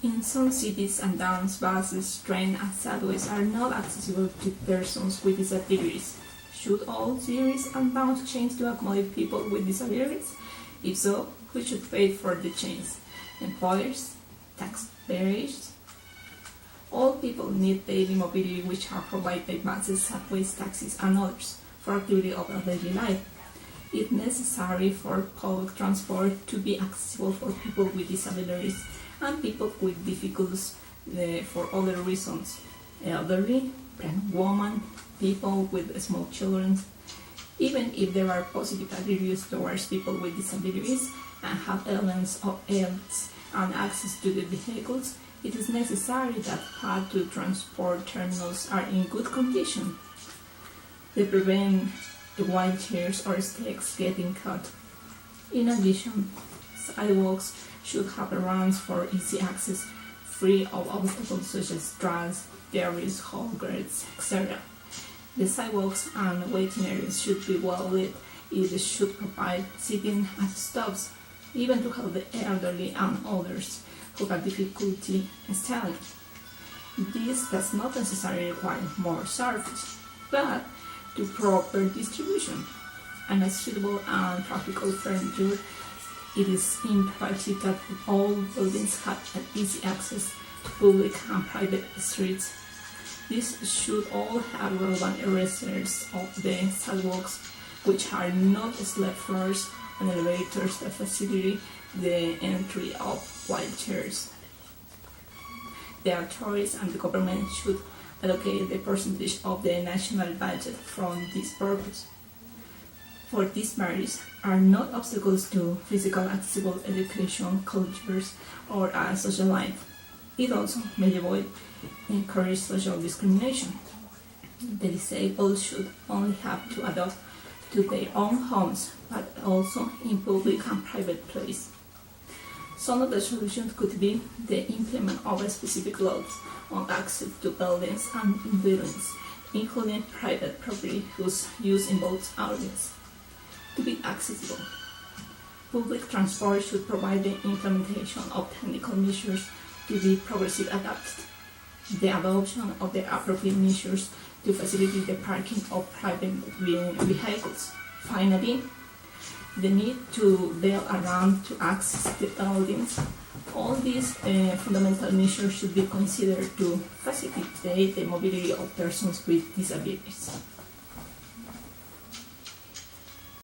In some cities and towns, buses, trains, and subways are not accessible to persons with disabilities. Should all cities and towns change to accommodate people with disabilities? If so, who should pay for the change? Employers? Taxpayers? All people need daily mobility, which are provided by buses, subways, taxis, and others for activity of a daily life. It's necessary for public transport to be accessible for people with disabilities and people with difficulties for other reasons: elderly, pregnant women, people with small children. Even if there are positive attitudes towards people with disabilities and have elements of health and access to the vehicles, it is necessary that paths to transport terminals are in good condition. They prevent the wheelchairs or stakes getting cut. In addition, sidewalks should have ramps for easy access, free of obstacles such as trams, debris, hole grids, etc. The sidewalks and waiting areas should be well lit. It should provide seating at stops, even to help the elderly and others who have difficulty standing. This does not necessarily require more surface, but to proper distribution and a suitable and practical furniture. It is imperative that all buildings have an easy access to public and private streets. These should all have relevant erasers of the sidewalks, which are not slab floors and elevators that facilitate the entry of wheelchairs. The authorities and the government should allocate the percentage of the national budget from this purpose. For these barriers are not obstacles to physical accessible education, cultures, or a social life. It also may avoid encourage social discrimination. The disabled should only have to adapt to their own homes, but also in public and private places. Some of the solutions could be the implement of specific laws on access to buildings and buildings, including private property whose use involves audience. To be accessible, public transport should provide the implementation of technical measures to be progressively adapted, the adoption of the appropriate measures to facilitate the parking of private vehicles. Finally, the need to build a ramp to access the buildings. All these fundamental measures should be considered to facilitate the mobility of persons with disabilities.